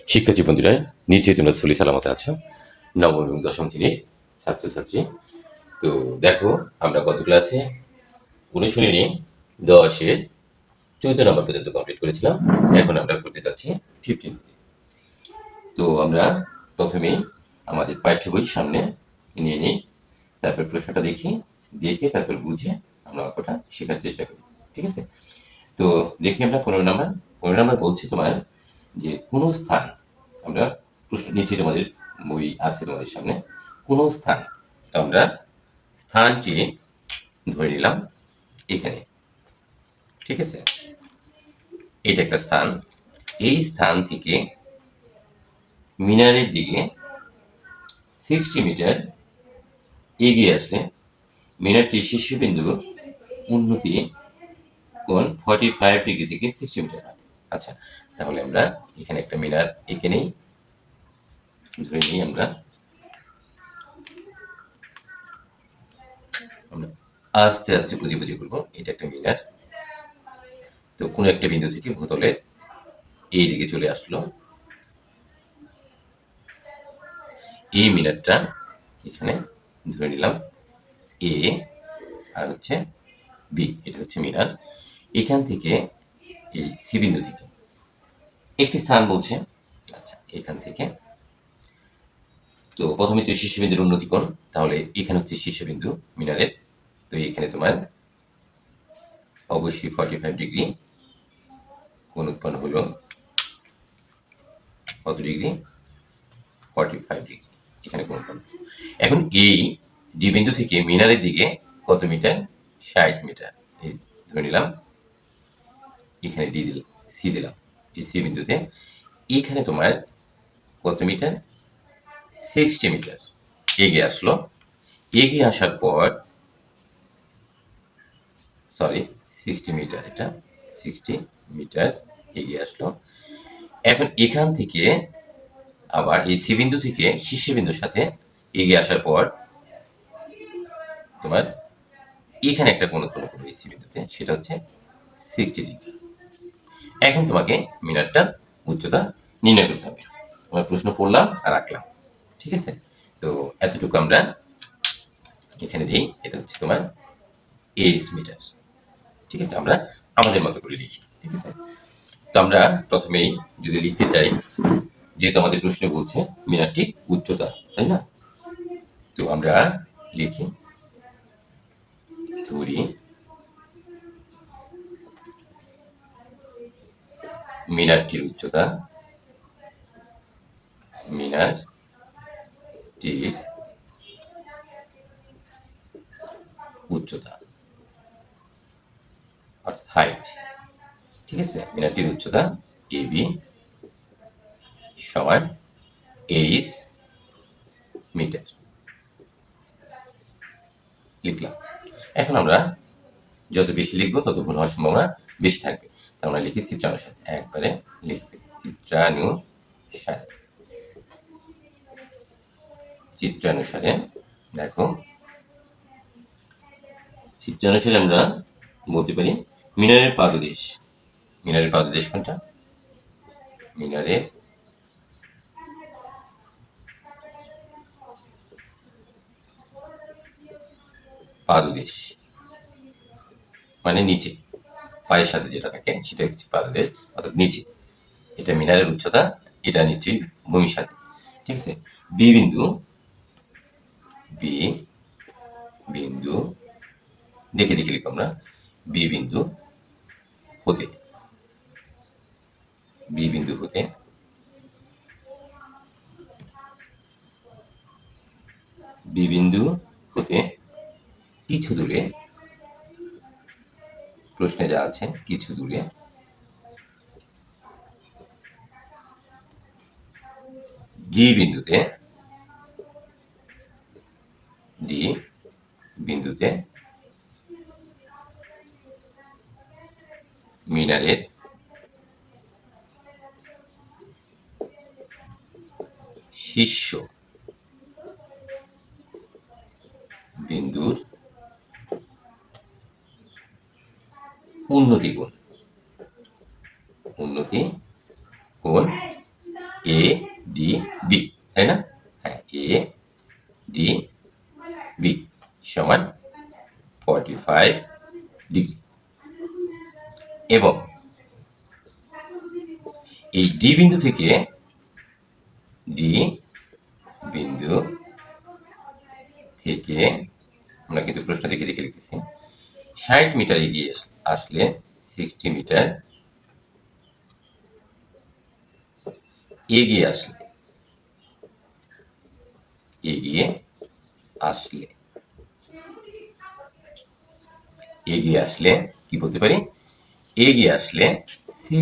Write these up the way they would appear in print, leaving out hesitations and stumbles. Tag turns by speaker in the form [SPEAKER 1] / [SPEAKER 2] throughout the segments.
[SPEAKER 1] শিক্ষার্থী বন্ধুরা, নিশ্চয়ই তোমরা সলি সালামতে আছো। নবম এবং দশম শ্রেণীর ছাত্রছাত্রী। তো দেখো, আমরা গত ক্লাসে অনুশীলনী 10-এর 14 নম্বর পর্যন্ত কমপ্লিট করেছিলাম। এখন আমরা করতে যাচ্ছি 15। তো আমরা প্রথমেই আমাদের পাঠ্য বই সামনে নিয়ে নিই, তারপর প্রশ্নটা দেখি, দেখে তারপর বুঝে আমরা অঙ্কটা শেখার চেষ্টা করি। ঠিক আছে? তো দেখি আমরা 15 নাম্বার বলছি তোমার যে কোনো স্থান, আমরা প্রশ্ন নিচে তোমাদের বই আছে তোমাদের সামনে, কোনো স্থান, তো আমরা স্থানটি ধরে নিলাম এখানে। ঠিক আছে, এটা একটা স্থান। এই স্থান থেকে মিনারের দিকে 60 মিটার এগিয়ে আসলে মিনারটির শীর্ষবিন্দু উন্নতি কোণ 45 ডিগ্রি থেকে 60 মিটার হয়। আচ্ছা, তাহলে আমরা এখানে একটা মিনার এঁকে নেই, ধরে নিই আমরা আস্তে আস্তে বুঝে বুঝে করবো। এটা একটা মিনার, তো কোনো একটা বিন্দু থেকে ভূতলের এই দিকে চলে আসলো। এই মিনারটা এখানে ধরে নিলাম এ, আর হচ্ছে বি, এটা হচ্ছে মিনার। এখান থেকে এই সি বিন্দু থেকে একটি স্থান বলছে। আচ্ছা, এখান থেকে তো প্রথমে তো শীর্ষবিন্দুর উন্নতি কোণ, তাহলে এখানে হচ্ছে শীর্ষবিন্দু মিনারের। তো এখানে তোমার অবশ্যই 45 ডিগ্রি কোণ উৎপন্ন হলো। কত ডিগ্রি? 45 ডিগ্রি এখানে কোণ উৎপন্ন। এখন এই ডি বিন্দু থেকে মিনারের দিকে কত মিটার? 60 মিটার। এই ধরে নিলাম, এখানে ডি দিলাম, সি দিলাম, এই সি বিন্দুতে এখানে তোমার কত মিটার? 60 মিটার এগিয়ে আসলো। এগিয়ে আসার পর সরি 60 মিটার, এটা 60 মিটার এগিয়ে আসলো। এখন এখান থেকে আবার এই সি বিন্দু থেকে শীর্ষবিন্দুর সাথে এগিয়ে আসার পর তোমার এখানে একটা কোণ উৎপন্ন করবে এই সি বিন্দুতে, সেটা হচ্ছে 60 ডিগ্রি। এখন তোমাকে মিনারটার উচ্চতা নির্ণয় করতে হবে। তোমার প্রশ্ন পড়লাম আর রাখলাম। ঠিক আছে, তো এতটুকু আমরা এখানে দিই। এটা হচ্ছে তোমার 8 মিটার। ঠিক আছে, আমরা আমাদের মতো করে লিখি। ঠিক আছে, তো আমরা প্রথমেই যদি লিখতে চাই, যেহেতু আমাদের প্রশ্নে বলছে মিনারটির উচ্চতা, তাই না? তো আমরা লিখি, ধরি মিনারটির উচ্চতা, মিনারটির উচ্চতা অর্থাৎ হাইট। ঠিক আছে, মিনারটির উচ্চতা এ বি সমান 8 মিটার লিখলাম। এখন আমরা যত বেশি লিখবো তত ভুল হওয়ার সম্ভাবনা বেশি থাকবে। তার আমরা লিখি চিত্রানুসারে, একবারে লিখবে চিত্রানুসারে। চিত্রানুসারে দেখো, চিত্রানুসারে আমরা বলতে পারি মিনারের পাদদেশ। মিনারের পাদদেশ কোনটা? মিনারের পাদদেশ মানে নিচে, পায়ের সাথে যেটা থাকে সেটা হচ্ছে পাদদেশ, অর্থাৎ নিচে। এটা মিনারের উচ্চতা, এটা নিচেই ভূমির সাথে। ঠিক আছে, বি বিন্দু, বি বিন্দু দেখে দেখে লিখো আমরা, বি বিন্দু হতে, বি বিন্দু হতে বি বিন্দু হতে কিছু দূরে, প্রশ্নে যা আছে কিছু দূরে ডি বিন্দুতে, ডি বিন্দুতে মিনারের শীর্ষ বিন্দুর উন্নতি কোণ, উন্নতি কোণ এ ডি বি, তাই না? হ্যাঁ, এ ডি বি সমান 45 ডিগ্রি। এবং এই ডি বিন্দু থেকে ডি বিন্দু থেকে আমরা কিন্তু প্রশ্ন থেকে দেখে লিখেছি 60 মিটার এগিয়ে আসলে 60 মিটার এগিয়ে আসলে এগিয়ে আসলে এগিয়ে আসলে কি বলতে পারি? এগিয়ে আসলে সি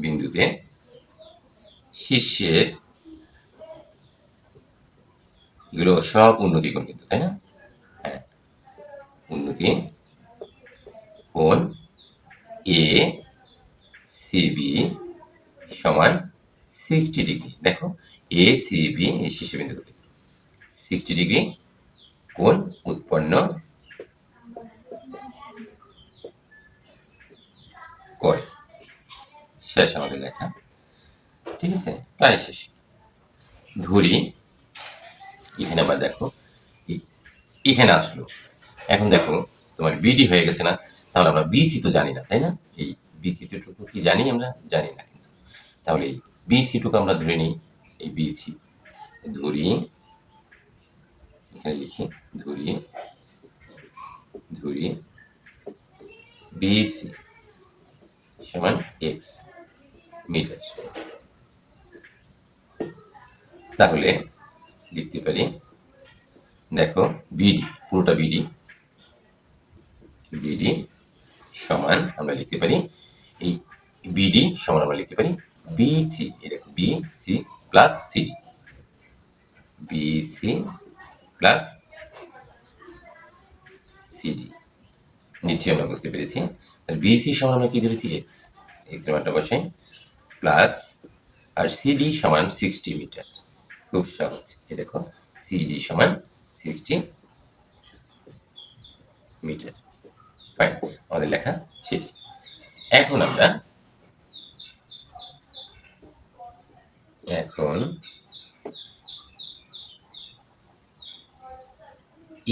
[SPEAKER 1] বিন্দুতে শীর্ষের এগুলো সব উন্নতি কোণ কিন্তু, তাই না? হ্যাঁ, উন্নতি কোণ এ সি বি সমান 60 ডিগ্রি। দেখো, এ সি বি এই শীর্ষবিন্দুতে 60 ডিগ্রি কোণ উৎপন্ন করে। শেষ আমাদের লেখা, ঠিক আছে, প্রায় শেষ। ধরি এখানে আবার দেখো এখানে আসলো, এখন দেখো তোমার বিডি হয়ে গেছে না, তাহলে আমরা বিসি তো জানি না, তাই না? এই বিসি টুকু কি জানি? আমরা জানি না কিন্তু। তাহলে এই বিসি টুকু আমরা ধরে নিই, এই বিসি ধরি, এখানে লিখি ধরি বিসি সমান এক্স মিটার। তাহলে লিখতে পারি, দেখো বিডি পুরোটা বিডি সমান আমরা লিখতে পারি, এই বিডি সমান আমরা লিখতে পারি বিসি, এরকম BC plus CD, BC plus CD. নিচে আমরা বুঝতে পেরেছি বিসি সমান আমরা কি ধরেছি? এক্স, এক্স এর মানটা বসাই, প্লাস আর সিডি সমান 60 মিটার। খুব সহজ, এই দেখো সিডি সমান 60 মিটার। ফাইন, আমাদের লেখা শেষ। এখন আমরা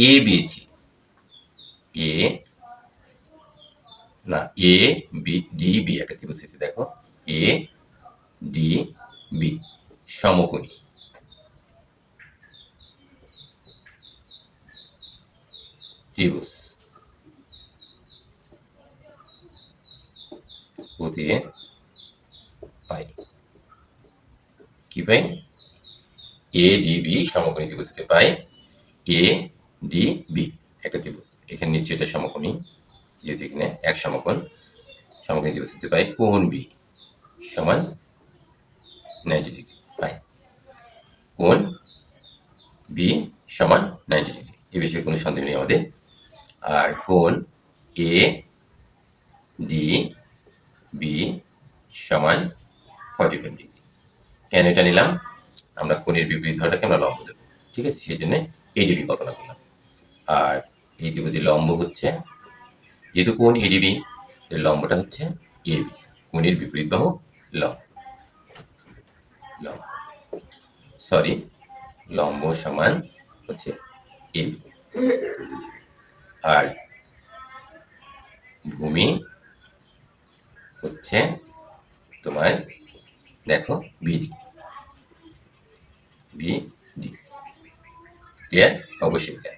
[SPEAKER 1] এ বিয়েছি, এ না এ বি ডি বি একটা ত্রিভুজ এসেছে, দেখো এ ডি বি সমকোণী, ত্রিভুজ হতে পাই, কি পাই? এ ডি বি সমকোণী ত্রিভুজ হতে পাই, এ ডি বি একটা ত্রিভুজ, এখানে নিচে এটা সমকোণী, যেহেতু এখানে এক সমকোণ, সমকোণী ত্রিভুজ হতে পাই কোণ বি সমান 90 ডিগ্রি পাই, কোণ বি সমান 90 ডিগ্রি, এই বিষয়ে কোনো সন্দেহ নেই আমাদের। আর কোণ এ ডি বি সমান 45 ডিগ্রি। কেন এটা নিলাম? আমরা কোণের বিপরীত ধরটাকে আমরা লম্ব দেবো, ঠিক আছে, সেই জন্য এডিবি কল্পনা করলাম। আর এই ত্রিভুজের লম্ব হচ্ছে, যেহেতু কোণ এডিবি, এর লম্বটা হচ্ছে এবি, কোণের বিপরীত বাহু লম্ব, লম্ব সমান হচ্ছে এবি। আর ভূমি হচ্ছে তোমার, দেখো বিডি, ক্লিয়ার? অবশ্যই ক্লিয়ার।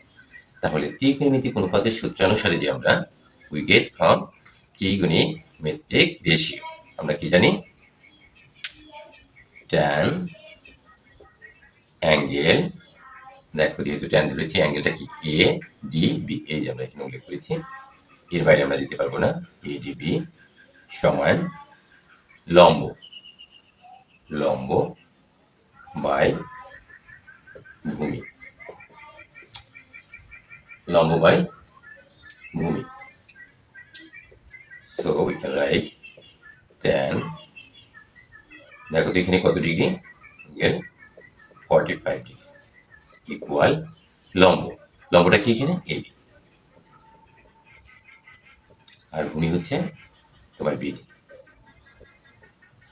[SPEAKER 1] তাহলে ত্রিকোণমিতিক অনুপাতের সূত্রানুসারে যে আমরা উই গেট ফ্রম ত্রিকোণমিতিক রেশিও, আমরা কি জানি? ট্যান অ্যাঙ্গেল, দেখো যেহেতু ট্যান ধরেছি, অ্যাঙ্গেলটা কি? এ ডি বি, এই যে আমরা এখানে উল্লেখ করেছি, এর বাইরে আমরা দিতে পারবো না। এ ডি বি সমান লম্ব বাই ভূমি, লম্ব বাই ভূমি। So we can write tan, দেখো তো এখানে কত ডিগ্রি? 45 ডিগ্রি ইকুয়াল লম্বটা কি এখানে? এবি, আর ভূমি হচ্ছে তোমার বিডি।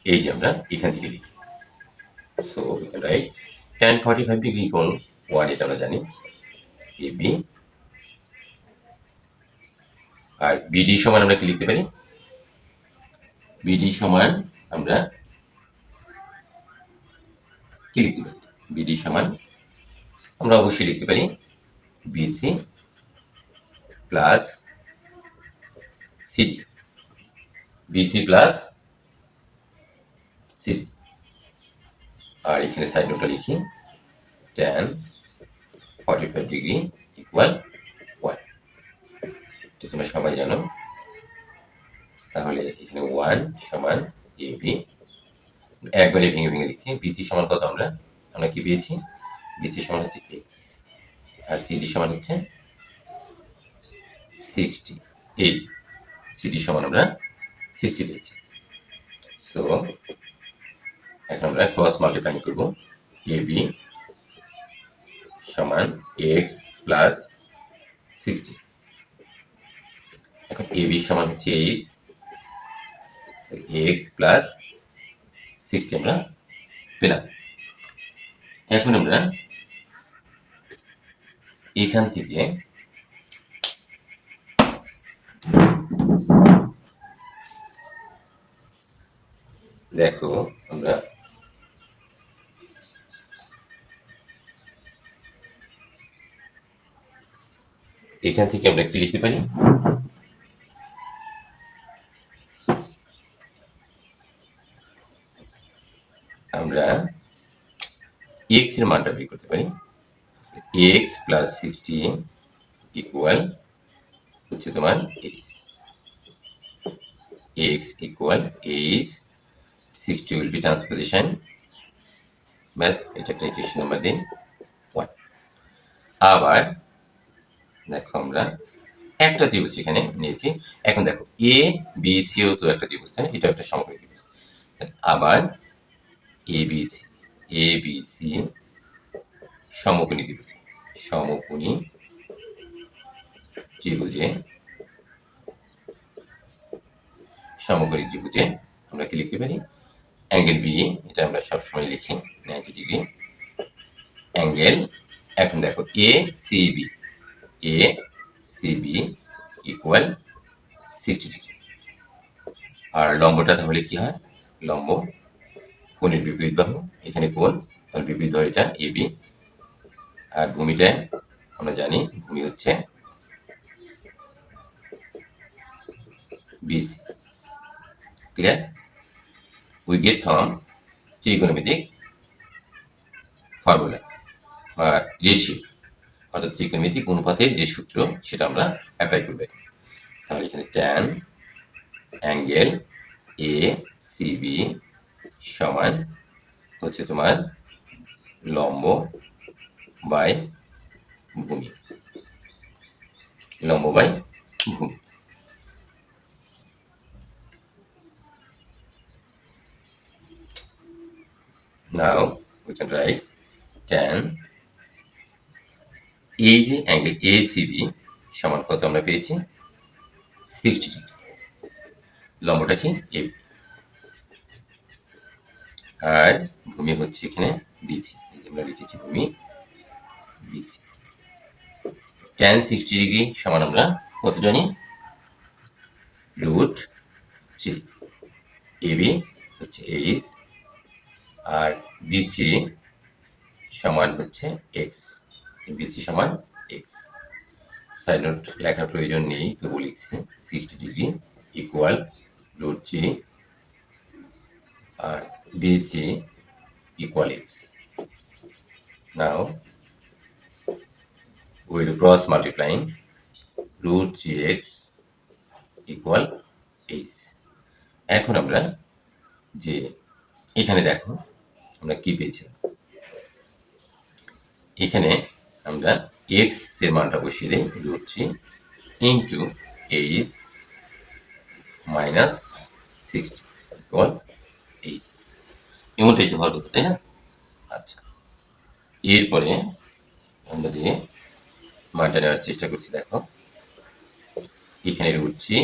[SPEAKER 1] এই যে আমরা এখান থেকে লিখি, so we can write tan 45 degree equal 1, এটা আমরা জানি এ বি। আর বিডি সমান আমরা কি লিখতে পারি? বিডি সমান আমরা কি লিখতে পারি? বিডি সমান আমরা অবশ্যই লিখতে পারি BC plus CD, BC plus CD. আর এখানে সাইড নোটটা লিখি tan 45 ডিগ্রি ইকুয়াল 1, এটা তোমরা সবাই জানো। তাহলে এখানে 1 সমান এ বি, একবারে ভেঙে ভেঙে লিখছি। বিসি সমান কত? আমরা কি পেয়েছি? বিসি সমান হচ্ছে এক্স, আর সিডি সমান হচ্ছে 60। এই সিডি সমান আমরা 60 পেয়েছি। সো এখন আমরা ক্রস মাল্টিপ্লাইং করব। এ বি সমান এক্স প্লাস 60। এখন এ বি সমান হচ্ছে এক্স প্লাস 60 আমরা পেলাম। এখন আমরা এখান থেকে দেখো আমরা এখান থেকে আমরা কি লিখতে পারি? আমরা এক্স এর মানটা বের করতে পারি। এক্স প্লাস 60 ইকুয়াল হচ্ছে তোমার H. X equal H, 60 will be transposition. ব্যাস, এটা একটা ইকুয়েশন নাম্বার 1। আবার দেখো আমরা একটা ত্রিভুজ এখানে নিয়েছি। এখন দেখো এ বি সিও তো একটা ত্রিভুজ, তাই এটা একটা সমকোণী ত্রিভুজ। আবার এ বি সি সমকোণী ত্রিভুজ, সমকোণী ত্রিভুজে আমরা কি লিখতে পারি? অ্যাঙ্গেল বি, এটা আমরা সবসময় লিখি 90 ডিগ্রি অ্যাঙ্গেল। এখন দেখো A C B equal 60 degree. আর লম্বটা তাহলে কি হয়? লম্ব কোণের বিপরীত বাহু, এখানে কোণ, তাহলে বিপরীত বাহু এটা এ বি। আর ভূমিটা আমরা জানি, ভূমি হচ্ছে BC. Clear? We get from ত্রিকোণমিতিক ফর্মুলা বা রেশিও, অর্থাৎ ত্রিকোণমিতিক অনুপাতের যে সূত্র সেটা আমরা অ্যাপ্লাই করব। তাহলে এখানে tan angle A C B সমান হচ্ছে তোমার লম্ব বাই ভূমি, লম্ব বাই ভূমি। Now we can write tan এই যে অ্যাঙ্গেল ACB সমান কত আমরা পেয়েছি? 60 ডিগ্রি। লম্বটা কি? AB। আর ভূমি হচ্ছে এখানে BC, এই যে আমরা লিখেছি ভূমি BC। tan 60 ডিগ্রি সমান আমরা কত জানি? √3। AB হচ্ছে H আর BC সমান হচ্ছে X। BC সমান X। সাইড নোট লেখার প্রয়োজন নেই, তবু লিখছি 60 degree equal √3 R BC equal x. Now we will cross multiplying √3x equal h. এখন আমরা যে এখানে দেখো আমরা কি পেয়েছি, এখানে আমরা x এর মানটা বসিয়ে দিই √3 into h minus 60 equal h। এমনটাই তো হলো, তাই না? আচ্ছা, এরপরে আমরা যে মানটা নেওয়ার চেষ্টা করছি, দেখো এখানে √3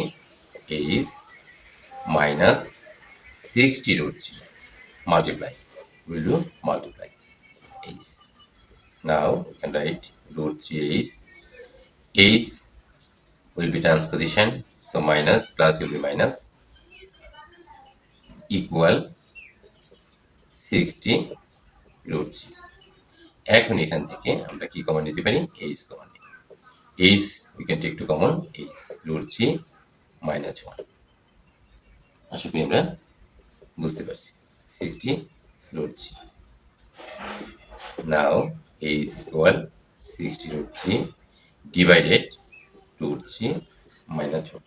[SPEAKER 1] h minus 60 root 3 multiply. We'll do multiply h. Now we can write root 3h. H will be transposition, so minus plus will be minus, equal 60 root 3. এখন এখান থেকে আমরা কি কমন নিতে পারি? h কমন নিতে পারি। h we can take to common h root 3 minus 1. আশা করি আমরা বুঝতে পারছি। 60 root 3. Now a is equal 60 root 3 divided root 3 minus 1.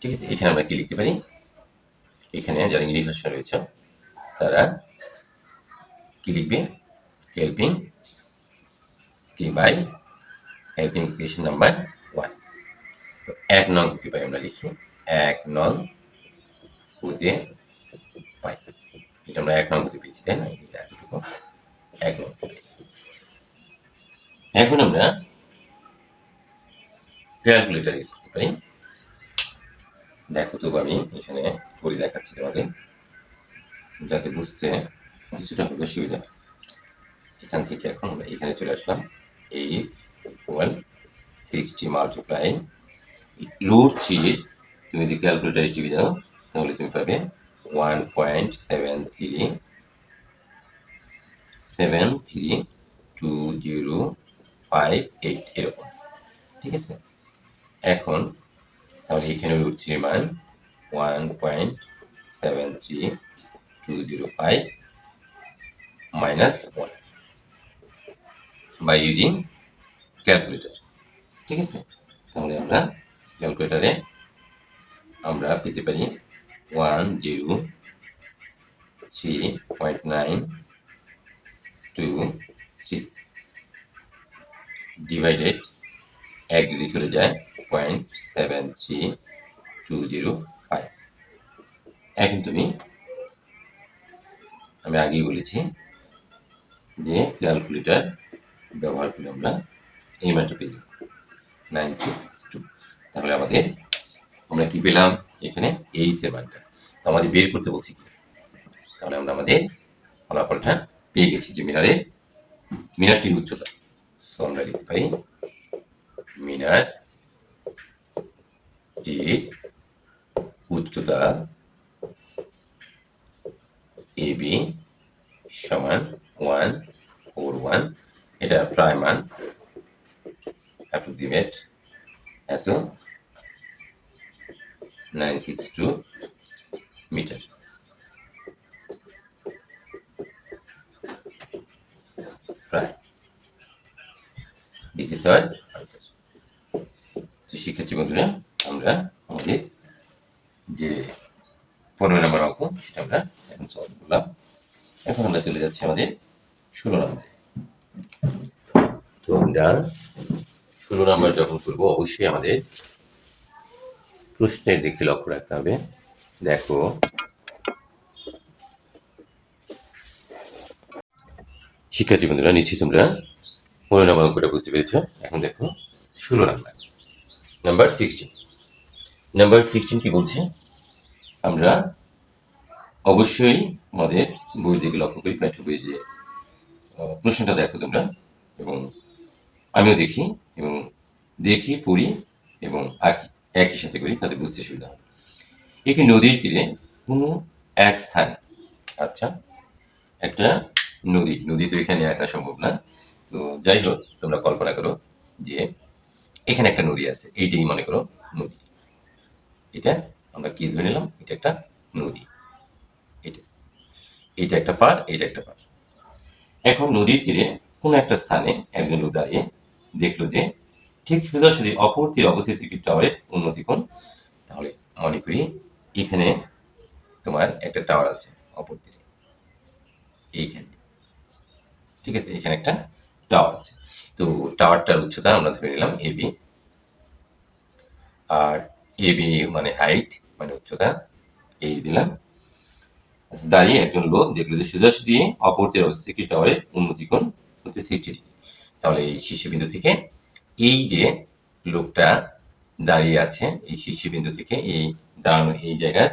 [SPEAKER 1] ঠিক আছে, এখানে আমরা কি লিখতে পারি? এখানে যারা ইংলিশ ভাষা রয়েছে তারা কি লিখবে? হেল্পিং কি বাই হেল্পিং ইকুয়েশন নাম্বার 1। তো 1 নং হতে পাই আমরা লিখি 1 নং হতে পাই। এটা আমরা 1 নং হতে পেয়েছি, তাই না? এতটুকু 1 নং হতে পাই। এখন আমরা ক্যালকুলেটর ইউজ করতে পারি। দেখো, তবু আমি এখানে করে দেখাচ্ছি তোমাদের, যাতে বুঝতে কিছুটা হলে সুবিধা হয়। এখান থেকে এখন আমরা এখানে চলে আসলাম। is equal 60 multiply root 3। তুমি যদি ক্যালকুলেটারে টিপে দাও তাহলে তুমি পাবে 1.732058 এরকম। ঠিক আছে, এখন তাহলে এখানে রুট 3 মান 1.73205 minus 1 by using calculator। ঠিক আছে, তাহলে আমরা ক্যালকুলেটরে আমরা পেতে পারি 103.923 ডিভাইডেড 1 যদি চলে যায় 0.73205। এখন তুমি, আমি আগেই বলেছি যে ক্যালকুলেটর ব্যবহার করে আমরা এই মানটা পেয়ে যাব 962। তাহলে আমরা কি পেলাম? এখানে এইচ এর মানটা। তো আমাদের বের করতে বলছি কি, তাহলে আমরা আমাদের ফলাফলটা পেয়ে গেছি যে মিনারটির উচ্চতা। সো আমরা লিখতে পারি মিনারটির উচ্চতা AB সমান 141, এটা প্রায় মান, অ্যাপ্রক্সিমেট এত 962 মিটার। প্রায়, দিস ইজ আওয়ার আনসার। তো শিক্ষার্থী বন্ধুরা, আমরা আমাদের যে 15 নম্বর অঙ্ক সেটা আমরা এখন সলভ করলাম। এখন আমরা চলে যাচ্ছি আমাদের 16 নম্বরে। তো আমরা 16 নম্বর যখন করবো অবশ্যই আমাদের প্রশ্নের দিকে লক্ষ্য রাখতে হবে। দেখো, শিক্ষার্থী বন্ধুরা, নিশ্চয়ই তোমরা 15 নম্বর অঙ্কটা বুঝতে পেরেছ। এখন দেখো 16 নম্বর, নাম্বার 16। নাম্বার 16 কি বলছে? আমরা অবশ্যই আমাদের বইয়ের দিকে লক্ষ্য করি, পাঠ্য বইয়ে যে প্রশ্নটা দেখো তোমরা, এবং আমিও দেখি, এবং দেখি, পড়ি এবং আঁকি, একই সাথে করি, তাতে বুঝতে সুবিধা হয়। একটি নদীর তীরে কোনো এক স্থানে, আচ্ছা, একটা নদী তো এখানে আঁকা সম্ভব না, তো যাই হোক তোমরা কল্পনা করো যে এখানে একটা নদী আছে, এইটাই মনে করো নদী। এটা আমরা কি ধরে নিলাম? এটা একটা নদী, এটা একটা পার, এটা একটা পার। এখন নদীর তীরে কোনো একটা স্থানে একজন লোক দাঁড়িয়ে দেখলো যে ঠিক সোজাসুজি অপর তীরে অবস্থিত একটি টাওয়ারের উন্নতি কোণ। তাহলে মনে করি এখানে তোমার একটা টাওয়ার আছে অপর তীরে, এইখানে। ঠিক আছে, এখানে একটা টাওয়ার আছে। তো টাওয়ারটার উচ্চতা আমরা ধরে নিলাম এবি, আর এবি মানে হাইট, মানে উচ্চতা, এই দিলাম। আচ্ছা, দাঁড়িয়ে একজন লোক দেখলো যে সোজাসুজি অপর তীরে অবস্থিত একটি টাওয়ারের উন্নতি কোণ হচ্ছে 60 ডিগ্রি। তাহলে এই শীর্ষবিন্দু থেকে এই যে লোকটা দাঁড়িয়ে আছে এই শীর্ষবিন্দু থেকে এই দাঁড়ানো এই জায়গার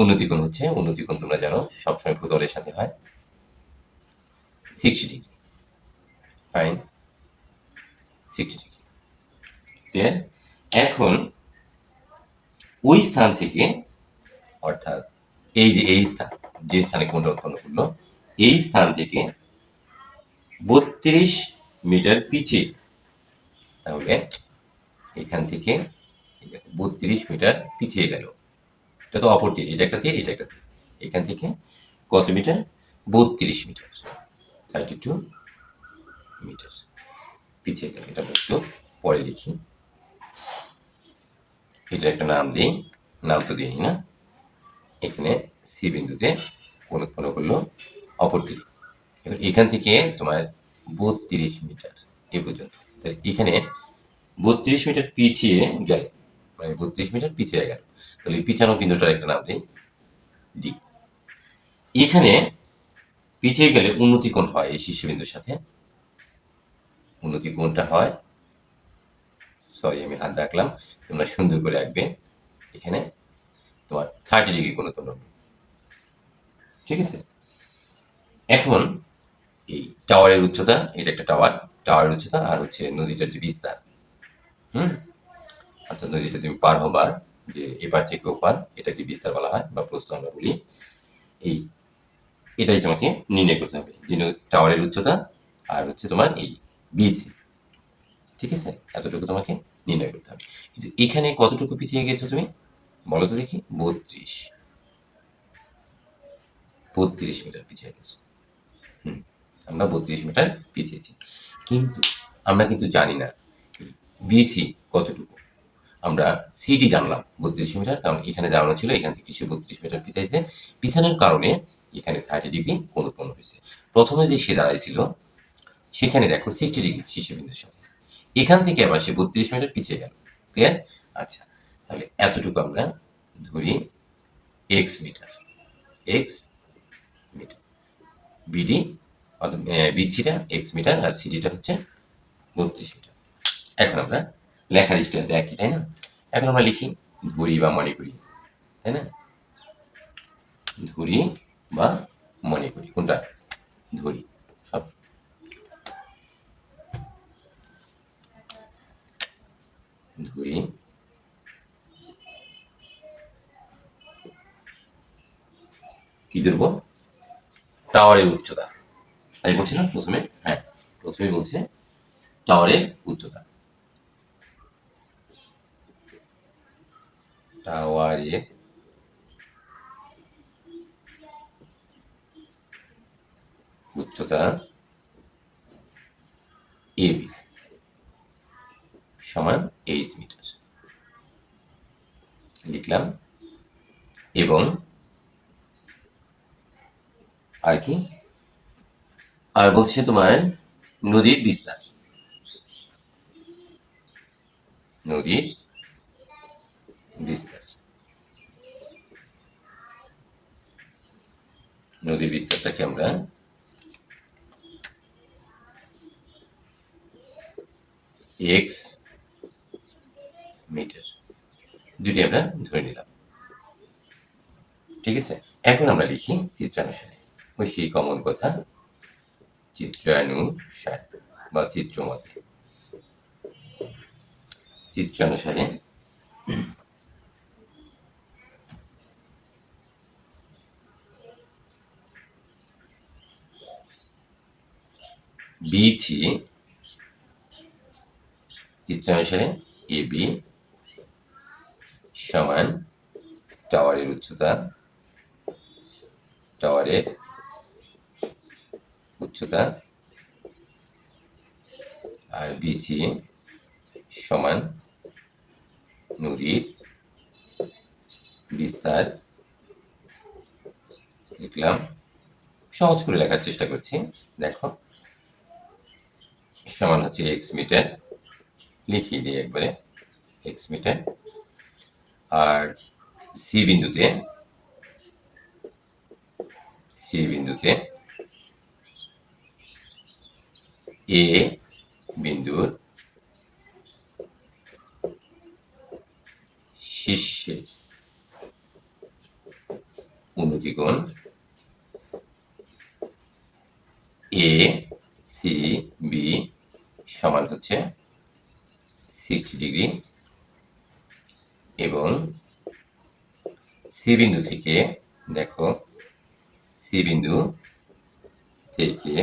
[SPEAKER 1] উন্নতি কোণ হচ্ছে, উন্নতি কোণ তোমরা জানো সবসময় ভূতলের সাথে হয় 60 ডিগ্রি। Fine, 60 degree. ক্লিয়ার? এখন ওই স্থান থেকে, অর্থাৎ এই যে এই স্থান, যে স্থানে কোণটা উৎপন্ন করলো, এই স্থান থেকে 32 মিটার পিছিয়ে, তাহলে এখান থেকে 32 মিটার পিছিয়ে গেল। এটা তো অপর তীর, এটা একটা তীর, এটা একটা তীর। এখান থেকে কত মিটার? 32 মিটার, 32 মিটার পিছিয়ে গেল। এটা একটু পরে লিখি, এটার একটা নাম দিই, নাম তো দিই না। এখানে সি বিন্দুতে কোণ উৎপন্ন করলো অপর তীর। এবার এখান থেকে তোমার 32 মিটার এ পর্যন্ত, এখানে 32 মিটার পিছিয়ে গেল, মানে 32 মিটার পিছিয়ে গেল। তাহলে এই পিছানো বিন্দুটার একটা নাম দিই ডি। এখানে পিছিয়ে গেলে উন্নতি কোণ হয় এই শীর্ষবিন্দুর সাথে, উন্নতি কোণটা হয়, সরি আমি হাত রাখলাম, তোমরা সুন্দর করে আঁকবে। এখানে তোমার 30 ডিগ্রি কোণ উৎপন্ন হবে। ঠিক আছে? এখন এই টাওয়ারের উচ্চতা, এটা একটা টাওয়ার, টাওয়ারের উচ্চতা আর হচ্ছে নদীটার যে বিস্তার, অর্থাৎ নদীটা তুমি পার হবার যে এপার থেকে ওপার, এটাকে বিস্তার বলা হয় বা প্রস্থ আমরা বলি। এই এটাই তোমাকে নির্ণয় করতে হবে, যে টাওয়ারের উচ্চতা আর হচ্ছে তোমার এই বিসি। ঠিক আছে? এতটুকু তোমাকে নির্ণয় করতে হবে। কিন্তু এখানে কতটুকু পিছিয়ে গেছো তুমি বলো তো দেখি? 32 মিটার পিছিয়ে গেছে। আমরা 32 মিটার পিছিয়েছি, কিন্তু আমরা কিন্তু জানি না বিসি কতটুকু। আমরা সিডি জানলাম 32 মিটার, কারণ এখানে দাঁড়ানো ছিল, এখান থেকে কিছু 32 মিটার পিছাইছে। পিছানোর কারণে এখানে 30 ডিগ্রি কোণ উৎপন্ন হয়েছে। প্রথমে যে সে দাঁড়াইছিল সেখানে দেখো 60 ডিগ্রি শীর্ষবিন্দুর সাথে, এখান থেকে আবার সে 32 মিটার পিছিয়ে গেল। ক্লিয়ার? আচ্ছা, তাহলে এতটুকু আমরা ধরি X meter, X meter, BD অর্থাৎ বিসিটা এক্স মিটার আর সিডিটা হচ্ছে 32 মিটার। এখন আমরা লেখার স্টাইলটা একই, তাই না? এখন আমরা লিখি ধরি বা মনে করি, তাই না? ধরি বা মনে করি, কোনটা? ধরি। সব ধরি, কি ধরবো? টাওয়ারের উচ্চতা। তাই বলছিলাম প্রথমে, হ্যাঁ প্রথমে বলছে টাওয়ারের উচ্চতা, টাওয়ারের উচ্চতা এবি সমান 8 মিটার লিখলাম। এবং আর কি, আর বলছে তোমার নদীর বিস্তার, নদীর বিস্তার, নদীর বিস্তারটাকে আমরা এক্স মিটার দুটি আমরা ধরে নিলাম। ঠিক আছে? এখন আমরা লিখি চিত্রানুসারে, ওই সেই কমন কথা, চিত্রানুসার বা চিত্রমতে। চিত্রানুসারে বিসি, চিত্রানুসারে এবি সমান টাওয়ারের উচ্চতা, টাওয়ারের উচ্চতা আর বিসি সমান নদীর বিস্তার লিখলাম। সহজ করে লেখার চেষ্টা করছি, দেখো সমান হচ্ছে এক্স মিটার, লিখিয়ে দিই একবারে এক্স মিটার। আর সি বিন্দুতে, সি বিন্দুতে এ বিন্দুর শীর্ষের উন্নতি কোণ এ সি বি সমান হচ্ছে 60 ডিগ্রি এবং সি বিন্দু থেকে দেখো সি বিন্দু থেকে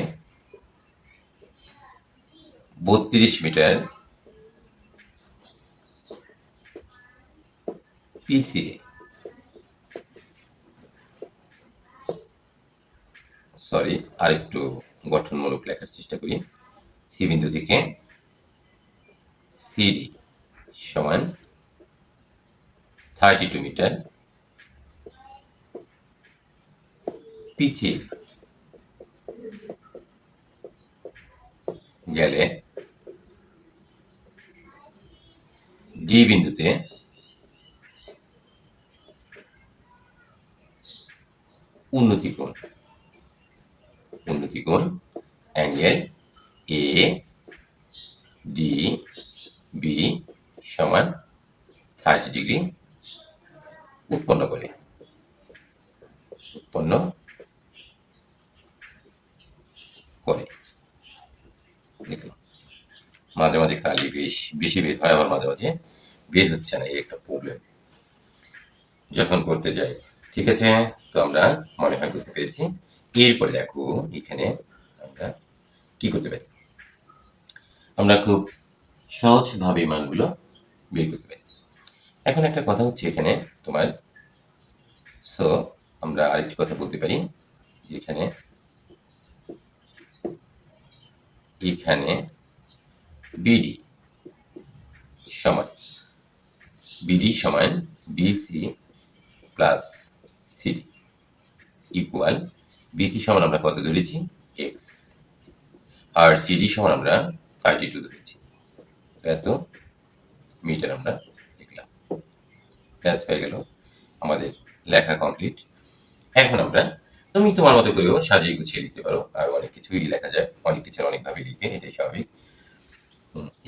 [SPEAKER 1] 32 মিটার পিছিয়ে আরেকটু গঠনমূলক লেখার চেষ্টা করি। সি বিন্দু থেকে সিডি সমান 32 মিটার পিছিয়ে গেলে ডি বিন্দুতে উন্নতি কোণ অ্যাঙ্গেল এ ডি বি সমান 30 ডিগ্রি উৎপন্ন করে লিখলাম। মাঝে মাঝে কালি বেশি বের হয়, আবার মাঝে মাঝে বের হচ্ছে না, এই একটা প্রবলেম যখন করতে যাই। ঠিক আছে, তো আমরা মনে হয় বুঝতে পেরেছি। এরপরে দেখো এখানে আমরা কি করতে পারি, আমরা খুব সহজভাবে মানগুলো বের করতে পারি। এখন একটা কথা হচ্ছে এখানে তোমার, সো আমরা আরেকটি কথা বলতে পারি যে এখানে বিডি সমান BC plus CD equal BC সমান আমরা কত ধরেছি এক্স, আর সিডি সমান আমরা 32 ধরেছি, এত মিটার আমরা লিখলাম। ব্যাস হয়ে গেল, আমাদের লেখা কমপ্লিট। এখন আমরা তুমি তোমার মতো করেও সাজিয়ে গুছিয়ে লিখতে পারো, আর অনেক কিছুই লেখা যায়, অনেক কিছু অনেকভাবে লিখবে, এটাই স্বাভাবিক।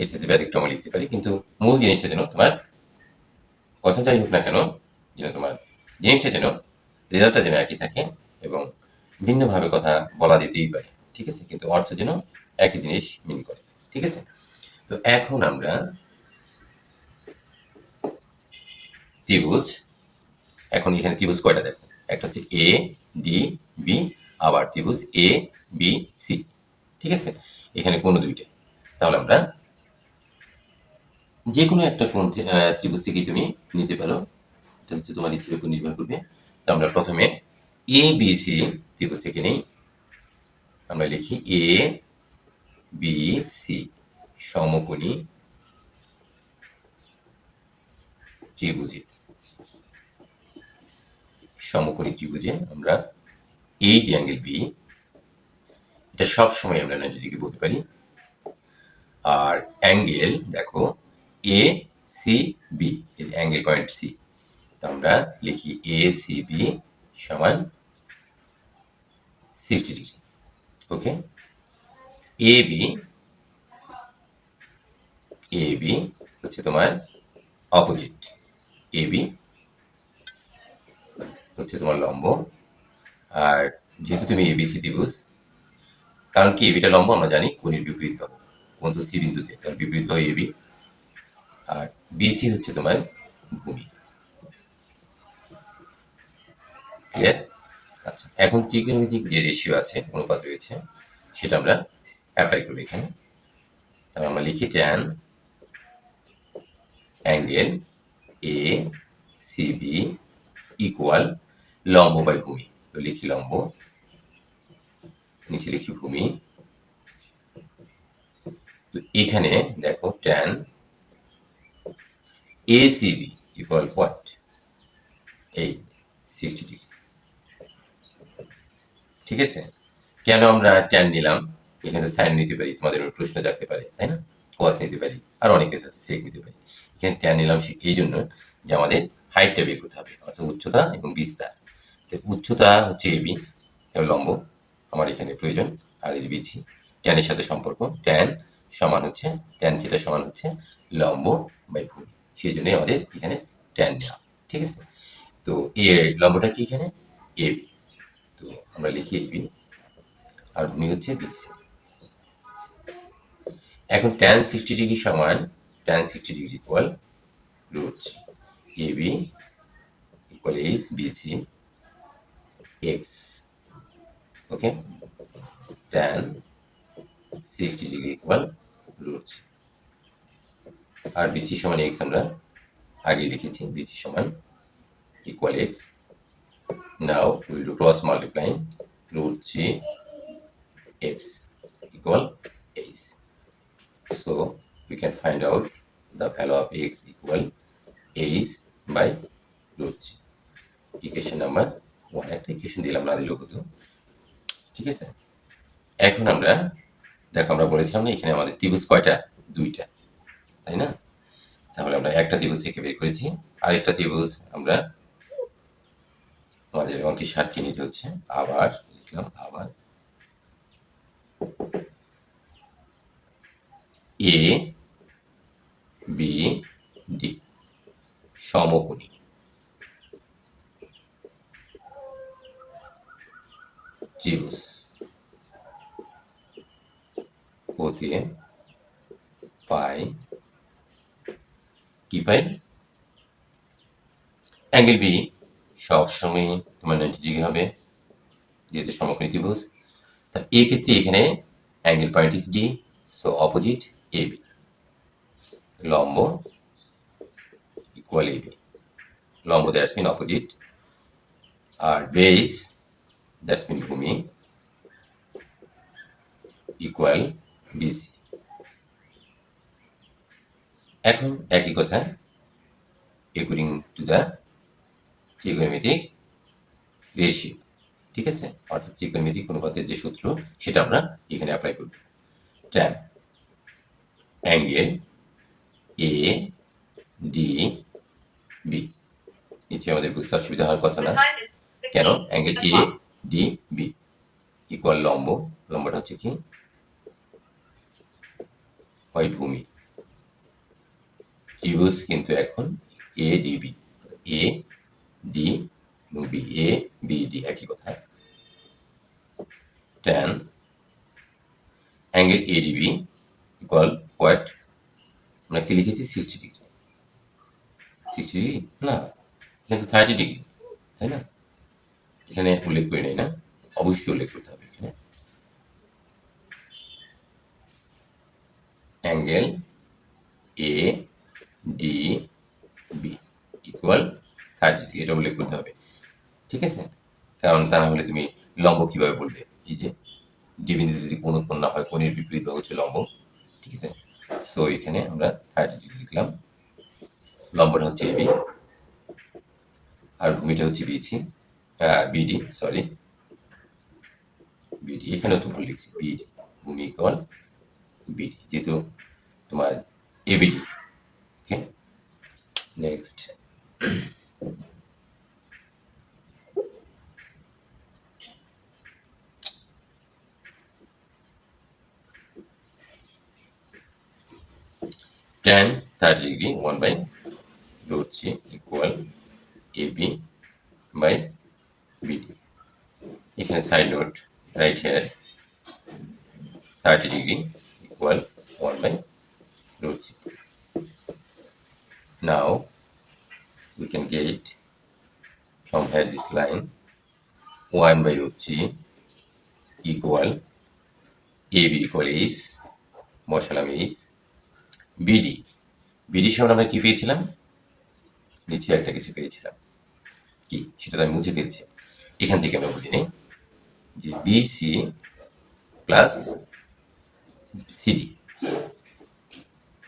[SPEAKER 1] এর সাথে ব্যতিক্রম লিখতে পারি, কিন্তু মূল জিনিসটা যেন তোমার কথা যাই হোক না কেন, যেন তোমার জিনিসটা যেন রেজাল্টটা যেন একই থাকে এবং ভিন্নভাবে কথা বলা যেতেই পারে, ঠিক আছে, কিন্তু অর্থ যেন একই জিনিস মিন করে, ঠিক আছে। তো এখন আমরা ত্রিভুজ, এখন এখানে ত্রিভুজ কয়টা দেখো, একটা হচ্ছে এ ডি বি, আবার ত্রিভুজ এ বি সি, ঠিক আছে, এখানে কোনো দুইটা, তাহলে আমরা যে কোনো একটা কোণ ত্রিভুজ থেকেই তুমি নিতে পারো, এটা হচ্ছে তোমার ইচ্ছের উপর নির্ভর করবে। তো আমরা প্রথমে এ বি সি ত্রিভুজ থেকে নেই, আমরা লিখি এ বি সি সমকোণী ত্রিভুজে আমরা এই যে অ্যাঙ্গেল বি, এটা সবসময় আমরা 90 ডিগ্রি বলতে পারি, আর অ্যাঙ্গেল দেখো A C B, angle point C, আমরা লিখি এ সি বি সমান 60 ডিগ্রি। ওকে, এ বি হচ্ছে তোমার অপোজিট, এ বি হচ্ছে তোমার লম্ব, আর যেহেতু তুমি এবিসি ত্রিভুজ, কারণ কি এবিটা লম্ব আমরা জানি, কোণের বিপরীত বাহু, কোণ তো সি বিন্দুতে, তার বিপরীত বাহু এবি, আর বিসি হচ্ছে তোমার ভূমি। ক্লিয়ার? আচ্ছা, এখন ত্রিকোণমিতিক যে রেশিও আছে, অনুপাত রয়েছে, সেটা আমরা অ্যাপ্লাই করবো এখানে। তাহলে আমরা লিখি tan angle A C B equal লম্ব বাই ভূমি, তো লিখি লম্ব, নিচে লিখি ভূমি। তো এখানে দেখো tan A C B equal what, এই 60 ডিগ্রি, ঠিক আছে। কেন আমরা ট্যান নিলাম, এখানে সাইন নিতে পারি, তোমাদের প্রশ্ন জাগতে পারে, তাই না, কস নিতে পারি, আর অনেক কিছু আছে, সেক নিতে পারি। এখানে ট্যান নিলাম এই জন্য যে আমাদের হাইটটা বের করতে হবে, অর্থাৎ উচ্চতা এবং বিস্তার। উচ্চতা হচ্ছে এবি, লম্ব আমার এখানে প্রয়োজন, আর এই বিছি ট্যানের সাথে সম্পর্ক, ট্যান সমান হচ্ছে ট্যান থিটা সমান হচ্ছে লম্ব বাই ভূমি, সেই জন্যই আমাদের এখানে tan নিলাম, ঠিক আছে। তো এ লম্বটা কি এখানে এবি, তো আমরা লিখি এবি আর ভূমি হচ্ছে বিসি। এখন tan 60 ডিগ্রি সমান tan 60 degree equal root AB equal H BC X, okay. tan 60 degree equal root আর বিসি সমান এক্স আমরা আগে লিখেছি, বিসি সমান equal X. Now will do cross multiplying root 3 x equal h. So we can find out the value of x equal h by root 3. Equation number 1, একটা equation দিলাম, না দিলেও হতো, ঠিক আছে। এখন আমরা দেখো, আমরা বলেছিলাম না এখানে আমাদের ত্রিভুজ কয়টা, দুইটা, তাই না? তাহলে আমরা একটা ত্রিভুজ থেকে বের করেছি, আরেকটা ত্রিভুজ আমরা আমাদের অঙ্কের সাহায্যে নিতে হচ্ছে। আবার লিখলাম, আবার এ বি ডি সমকোণী ত্রিভুজ হতে পাই কি পাই, অ্যাঙ্গেল বি সবসময় তোমার 90 ডিগ্রি হবে যেহেতু সমকোণী ত্রিভুজ। তা এই ক্ষেত্রে এখানে angle point is D, so opposite A B, লম্ব ইকুয়াল এ বি, লম্ব দ্যাটস মিন অপোজিট, আর বেস দ্যাটস মিন ভূমি ইকুয়াল বিসি। এখন একই কথা অ্যাকর্ডিং টু দ্য ত্রিকোণমিতিক রেশিও, ঠিক আছে, অর্থাৎ ত্রিকোণমিতিক অনুপাতের যে সূত্র সেটা আমরা এখানে অ্যাপ্লাই করব। tan angle A D B, নিচে আমাদের বুঝতে অসুবিধা হওয়ার কথা না, কেন angle A D B equal লম্ব, লম্বটা হচ্ছে কি হয় ভূমি, ত্রিভুজ কিন্তু এখন A D B, A D B, A B D একই কথা। tan angle A D B equal what, আমরা কি লিখেছি 60 ডিগ্রি, 60 ডিগ্রি না, কিন্তু 30 ডিগ্রি, তাই না? এখানে উল্লেখ করে নেই না, অবশ্যই উল্লেখ করতে হবে এখানে। Angle A D B equal 30 degree, এটা উল্লেখ করতে হবে, ঠিক আছে। কারণ তা না হলে তুমি লম্ব কিভাবে বলবে, এই যে ডি বিন্দুতে যদি কোন উৎপন্ন না হয়, কোণের বিপরীত ভাগ হচ্ছে লম্ব, ঠিক আছে। সো এখানে আমরা 30 ডিগ্রি লিখলাম, লম্বটা হচ্ছে এবি আর ভূমিটা হচ্ছে বিসি, বিডি, সরি বিডি, এখানেও তো ভুল লিখছি, বিডি, ভূমি ইকুয়াল বিডি, যেহেতু তোমার ABD, okay. Next tan 30 degree 1 by root 3 equal AB by BD. এখানে side note, right here 30 degree equal 1 by root 3. Now we can get from here this line 1 by root 3 equal AB equal is বসালাম is BD, BD সমান আমরা কি পেয়েছিলাম, নিচে একটা কিছু পেয়েছিলাম, কি সেটা তো আমি মুছে ফেলছি, এখান থেকে আমরা বলি নেই যে বিসি প্লাস সিডি,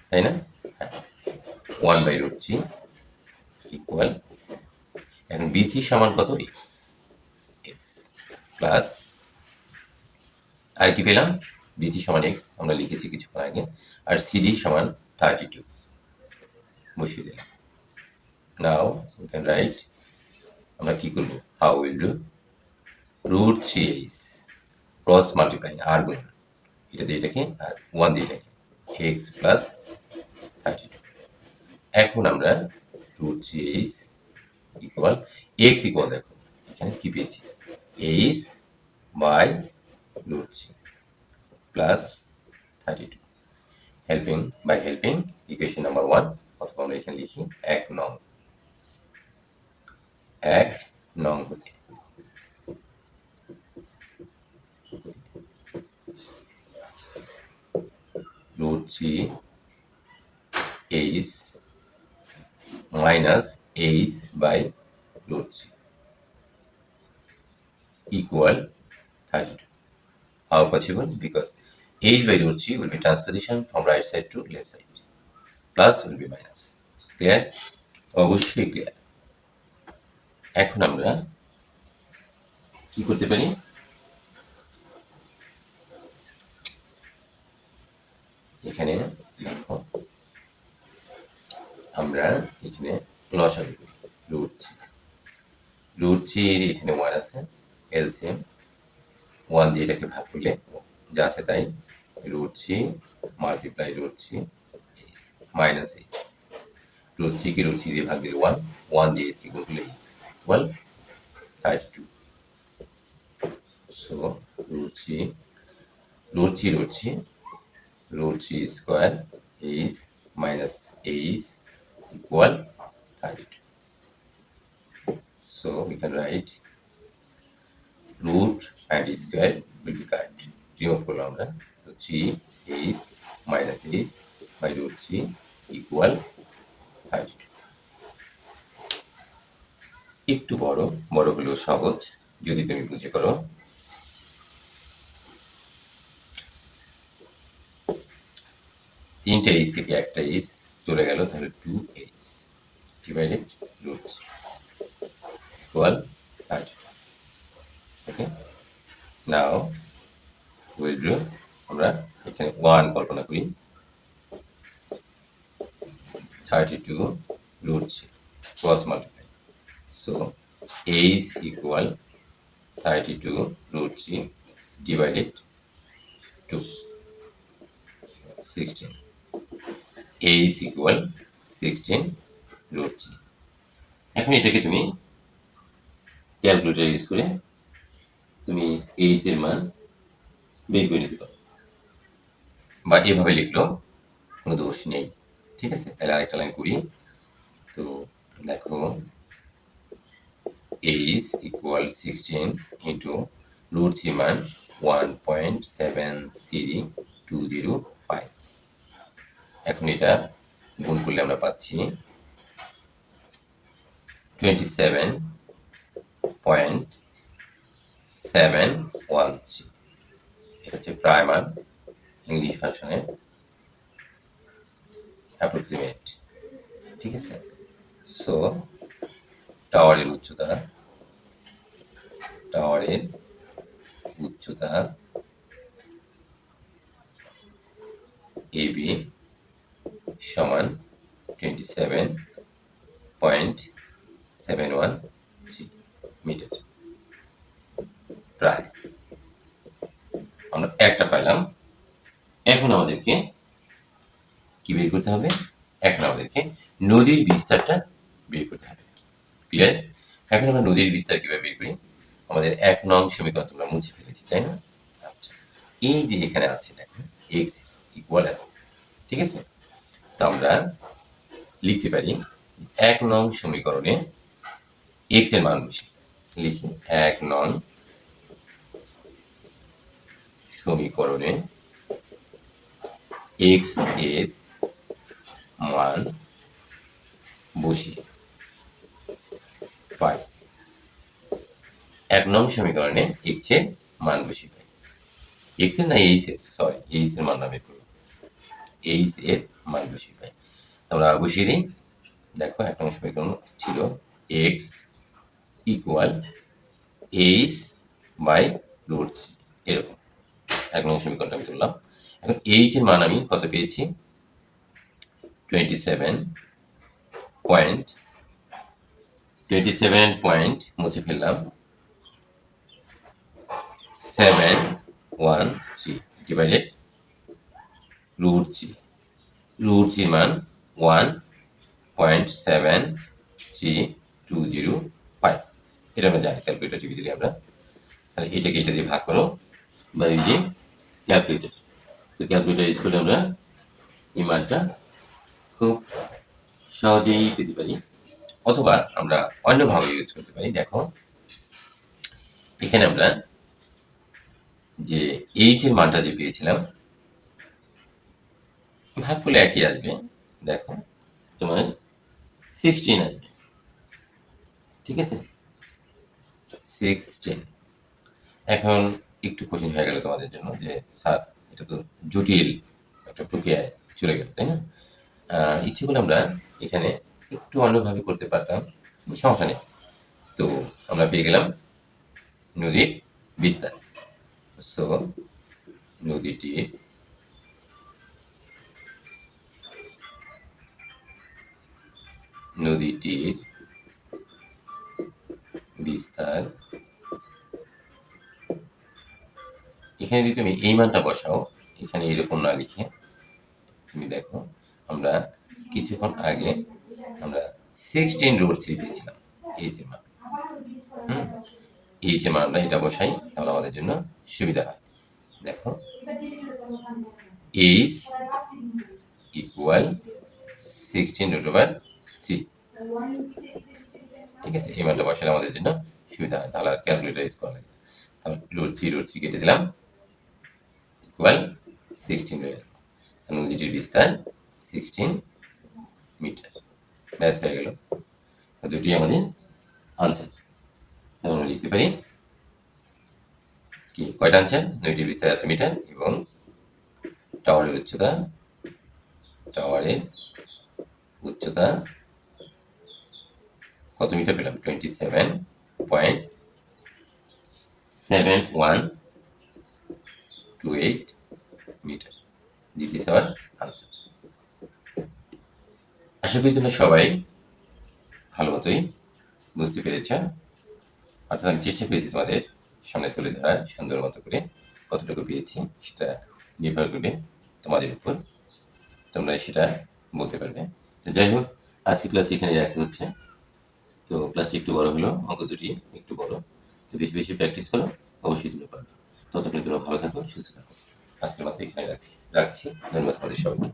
[SPEAKER 1] তাই না? হ্যাঁ, 1 বাই রুট 3 ইকুয়াল, এখন বিসি সমান কত, এক্স, এক্স প্লাস আর কি পেলাম, বিসি সমান এক্স আমরা লিখেছি কিছুক্ষণ আগে, আর সিডি সমান 32 বসিয়ে দিলাম। নাও উই ক্যান রাইট, আমরা কি করব, how will do root 3 cross multiplying, আর গুণ এটা দিয়ে এটাকে আর 1 দিয়ে এটাকে, এক্স প্লাস 32। এখন আমরা root three H equal X equal দেখো এখানে কি পেয়েছি H by root three plus 32 helping by helping equation number 1 অথবা আমরা এখানে লিখি 1 নং হতে root 3 h minus h by root 3 equal 32. How possible? Because h by root 3 will be transposition from right side to left side. Plus will be minus. Clear? অবশ্যই clear. এখন আমরা কি করতে পারি এখানে দেখো আমরা এখানে লসাগু করি রুট থ্রি এখানে 1 আছে এলসিএম 1 দিয়ে এটাকে ভাগ করলে যা আছে তাই root three multiply root three minus eight root three কে রুট থ্রি দিয়ে ভাগ দিলে 1 দিয়ে কি গুণ করলে equal 32 so root three square H minus H equal 32. So we can write root and square will be cut. Remove করলাম আমরা তো 3h minus h by root 3 equal 32. একটু বড় হলেও সহজ যদি তুমি বুঝে করো তিনটা h থেকে একটা h চলে গেল তাহলে 2h divided root equal 32. Okay, now we'll do আমরা এখানে 1 কল্পনা করি 32 root 3 cross multiply so h equal 32 root 3 divided 2 16 h equal 16 root 3 এখন এটাকে তুমি ক্যালকুলেটর ইউজ করে তুমি h এর মান বের করে নিতে পারো বা এভাবে লিখলো কোনো দোষ নেই ঠিক আছে তাহলে আরেকটা লাইন করি তো দেখো h equal 16 into root 3 মান 1.73205 এখন এটা গুণ করলে আমরা পাচ্ছি 27.713 এটা হচ্ছে প্রায় মান ইংলিশ ভার্সনে অ্যাপ্রক্সিমেট ঠিক আছে সো টাওয়ারের উচ্চতা এবি সমান 27.713 মিটার প্রায় আমরা একটা পাইলাম এখন আমাদেরকে কি বের করতে হবে এখন আমাদেরকে নদীর বিস্তারটা বের করতে হবে ক্লিয়ার এখন আমরা নদীর বিস্তার কিভাবে বের করি আমাদের 1 নং সমীকরণ তোমরা মুছে ফেলেছি তাই না আচ্ছা এই যে এখানে আছে দেখো x ইকুয়াল এত ঠিক আছে তো আমরা লিখতে পারি 1 নং সমীকরণে x এর মান বসি লিখি 1 নং সমীকরণে x এর মান বসিয়ে পাই 1 নং সমীকরণে x এর মান বসিয়ে পাই x এর না h এর সরি h এর মান না বের করব h এর মান বসিয়ে পাই আমরা বসিয়ে দিই দেখো 1 নং সমীকরণ ছিল x equal h by root এরকম 1 নং সমীকরণটা আমি তুললাম এখন h এর মান আমি কত পেয়েছি 27 মুছে ফেললাম 713 ডিভাইডেড রুট 3 মান 1.7 3205 এটা আমরা জানি ক্যালকুলেটর টিভি দিলে আমরা তাহলে এটাকে এটা দিয়ে ভাগ করো বা এই যে ক্যালকুলেটর তো ক্যালকুলেটর ইউজ করে আমরা এই মানটা খুব সহজেই পেতে পারি অথবা আমরা অন্যভাবে ইউজ করতে পারি দেখো এখানে আমরা যে এইচ এর মানটা যে পেয়েছিলাম ভাগ করলে একই আসবে দেখো তোমার 16 আসবে ঠিক আছে 16 এখন একটু কঠিন হয়ে গেল তোমাদের জন্য যে স্যার এটা তো জটিল একটা প্রক্রিয়ায় চলে গেল তাই না ইচ্ছে করে আমরা এখানে একটু অন্যভাবে করতে পারতাম সমস্যা নেই তো আমরা পেয়ে গেলাম নদীর বিস্তার সো নদীটির বিস্তার এখানে যদি তুমি এই মানটা বসাও এখানে এরকম না লিখে তুমি দেখো আমরা কিছুক্ষণ আগে আমরা 16√3 পেয়েছিলাম এই যে মান এই যে মান আমরা এটা বসাই তাহলে আমাদের জন্য সুবিধা হয় দেখো is equal 16√3 ঠিক আছে এই মানটা বসালে আমাদের জন্য সুবিধা হয় তাহলে আর ক্যালকুলেটর ইউজ করা লাগে তাহলে √3 কেটে দিলাম ইকুয়াল 16 হয়ে গেল নদীটির বিস্তার 16 মিটার ব্যাস হয়ে গেল দুটি আমাদের আনসার তাহলে আমরা লিখতে পারি কি কয়টা আনসার নদীটির বিস্তার এত মিটার এবং টাওয়ারের উচ্চতা কত মিটার পেলাম 27.7128 metre this is our answer আশা করি তোমরা সবাই ভালো মতোই বুঝতে পেরেছ অর্থাৎ আমি চেষ্টা করেছি তোমাদের সামনে তুলে ধরার সুন্দর মতো করে কতটুকু পেয়েছি সেটা নির্ভর করবে তোমাদের উপর তোমরা সেটা বলতে পারবে তো যাই হোক আজকে ক্লাস এখানে রাখতে হচ্ছে তো ক্লাসটি একটু বড় হলো অঙ্ক দুটি একটু বড় তো বেশি বেশি প্র্যাকটিস করো অবশ্যই তুমি পারবে ততক্ষণ তোমরা ভালো থাকো সুস্থ থাকো আজকের মতো এখানে রাখছি ধন্যবাদ তোমাদের সবাইকে